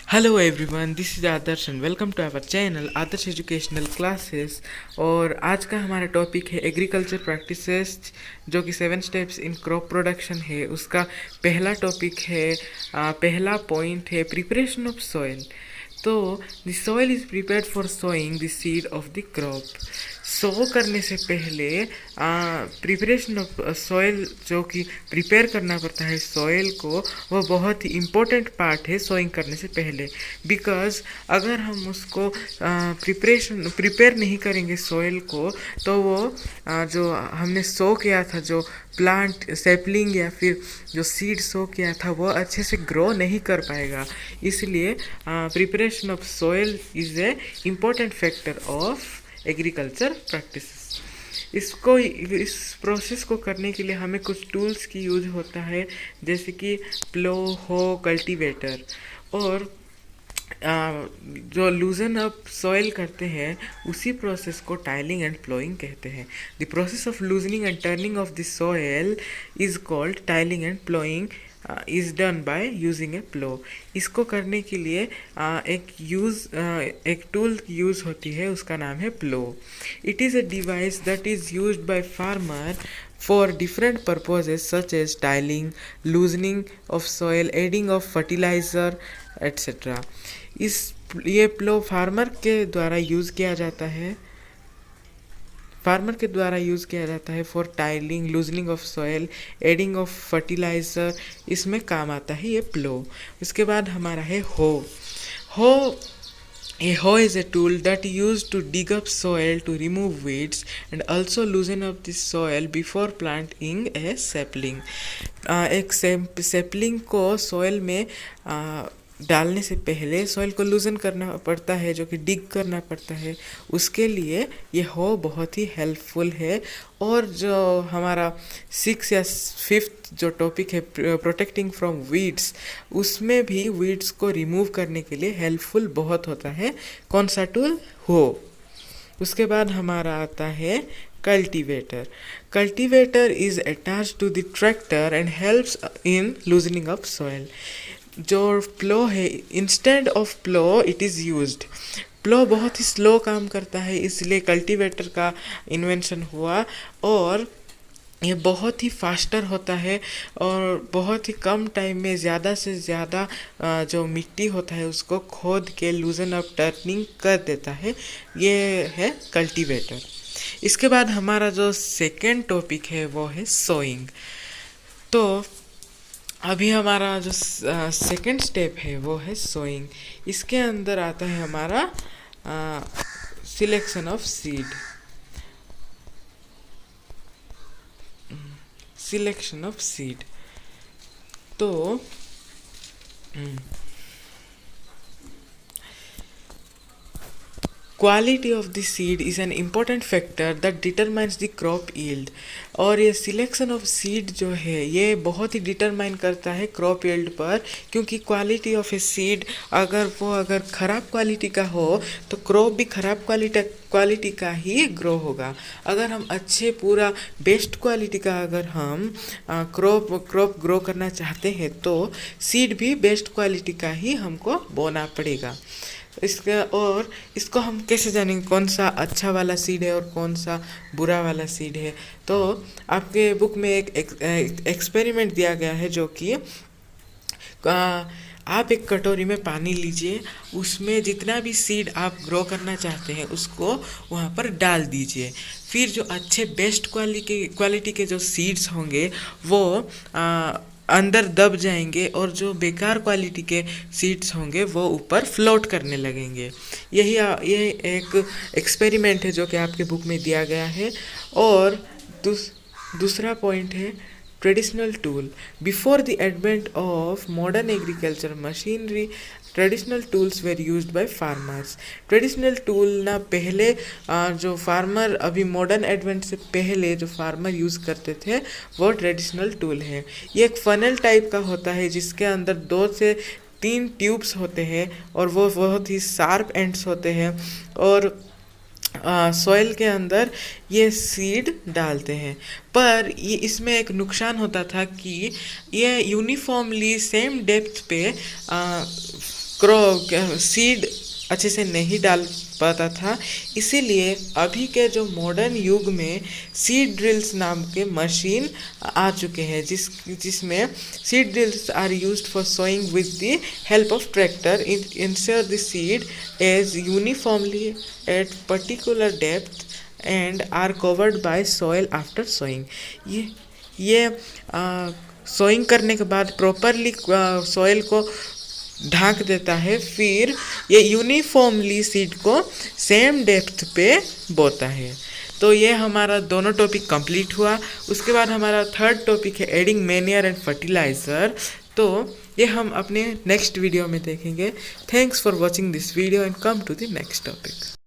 Hello everyone, this is Adarsh and welcome to our channel Adarsh educational classes. और आज का हमारा टॉपिक है एग्रीकल्चर प्रैक्टिसेस, जो कि 7 स्टेप्स इन क्रॉप प्रोडक्शन है। उसका पहला टॉपिक है, पहला पॉइंट है प्रिपरेशन ऑफ सॉइल। तो the soil is prepared for sowing the seed of the crop. Sow करने से पहले प्रिपरेशन ऑफ सॉइल, जो कि प्रिपेयर करना पड़ता है सॉइल को, वो बहुत ही इम्पोर्टेंट पार्ट है सोइंग करने से पहले। बिकॉज अगर हम उसको प्रिपेयर नहीं करेंगे सॉइल को, तो वो जो हमने सो किया था, जो प्लांट सैपलिंग या फिर जो सीड सो किया था, वो अच्छे से ग्रो नहीं कर पाएगा। इसलिए preparation of soil is a important factor of agriculture practices. इस प्रोसेस को करने के लिए हमें कुछ टूल्स की यूज होता है, जैसे कि प्लो, हो, कल्टीवेटर। और जो लूजन अप सॉइल करते हैं, उसी प्रोसेस को टाइलिंग एंड प्लोइंग कहते हैं। The process of loosening and turning of the soil is called tilling and ploughing is done by using a plough. इसको करने के लिए एक टूल यूज़ होती है, उसका नाम है plough. It is a device that is used by farmer for different purposes such as tiling, loosening of soil, adding of fertilizer, etc. ये प्लो फार्मर के द्वारा यूज़ किया जाता है for tiling, loosening of soil, adding of fertiliser. इसमें काम आता है ये प्लो। उसके बाद हमारा है हो। A hoe is a tool that used to dig up soil to remove weeds and also loosen up the soil before planting a sapling. एक सैपलिंग को सॉइल में डालने से पहले सॉइल को लूजन करना पड़ता है, जो कि डिग करना पड़ता है। उसके लिए ये हो बहुत ही हेल्पफुल है। और जो हमारा 6 या 5th जो टॉपिक है प्रोटेक्टिंग फ्रॉम वीड्स, उसमें भी वीड्स को रिमूव करने के लिए हेल्पफुल बहुत होता है। कौन सा टूल? हो। उसके बाद हमारा आता है cultivator. Cultivator is attached to the tractor and helps in loosening of soil. जो प्लो है, instead of plough it is used. Plough बहुत ही स्लो काम करता है, इसलिए कल्टीवेटर का इन्वेंशन हुआ। और ये बहुत ही फास्टर होता है और बहुत ही कम टाइम में ज़्यादा से ज़्यादा जो मिट्टी होता है उसको खोद के लूजन अप टर्निंग कर देता है। ये है कल्टीवेटर। इसके बाद हमारा जो सेकेंड टॉपिक है वो है सोइंग। तो अभी हमारा जो सेकेंड स्टेप है वो है सोइंग। इसके अंदर आता है हमारा सिलेक्शन ऑफ सीड। तो quality of the seed is an important factor that determines the crop yield. और ये सिलेक्शन ऑफ सीड जो है, ये बहुत ही डिटरमाइन करता है क्रॉप यील्ड पर, क्योंकि क्वालिटी ऑफ ए सीड अगर ख़राब क्वालिटी का हो तो क्रॉप भी ख़राब क्वालिटी का ही ग्रो होगा। अगर हम अच्छे पूरा बेस्ट क्वालिटी का अगर हम क्रॉप ग्रो करना चाहते हैं, तो सीड भी बेस्ट क्वालिटी का ही हमको बोना पड़ेगा। इसको हम कैसे जानेंगे कौन सा अच्छा वाला सीड है और कौन सा बुरा वाला सीड है? तो आपके बुक में एक एक्सपेरिमेंट दिया गया है, जो कि आप एक कटोरी में पानी लीजिए, उसमें जितना भी सीड आप ग्रो करना चाहते हैं उसको वहाँ पर डाल दीजिए। फिर जो अच्छे बेस्ट क्वालिटी के जो सीड्स होंगे वो अंदर दब जाएंगे, और जो बेकार क्वालिटी के सीड्स होंगे वो ऊपर फ्लोट करने लगेंगे। ये एक एक्सपेरिमेंट है जो कि आपके बुक में दिया गया है। और दूसरा पॉइंट है traditional tool. Before the advent of modern agriculture machinery, traditional tools where used by farmers. Traditional tool ना पहले जो फार्मर अभी मॉडर्न एडवेंट से पहले जो फार्मर यूज़ करते थे, वो ट्रेडिशनल टूल है। ये एक फनल टाइप का होता है, जिसके अंदर 2 से 3 ट्यूब्स होते हैं और वो बहुत ही शार्प एंड्स होते हैं। और सॉइल के अंदर ये सीड डालते हैं। पर ये इसमें एक नुकसान होता था कि ये यूनिफॉर्मली सेम डेप्थ पे सीड अच्छे से नहीं डाल पाता था। इसीलिए अभी के जो मॉडर्न युग में सीड ड्रिल्स नाम के मशीन आ चुके हैं, जिसमें seed drills are used for sowing with the help of tractor. Ensure the seed as uniformly at particular depth and are covered by soil after sowing. ये सोइंग करने के बाद प्रॉपरली सॉइल को ढांक देता है, फिर ये यूनिफॉर्मली सीड को सेम डेप्थ पे बोता है। तो ये हमारा दोनों टॉपिक कंप्लीट हुआ। उसके बाद हमारा थर्ड टॉपिक है एडिंग मैन्योर एंड फर्टिलाइज़र। तो ये हम अपने नेक्स्ट वीडियो में देखेंगे। Thanks for watching this video and come to the next topic.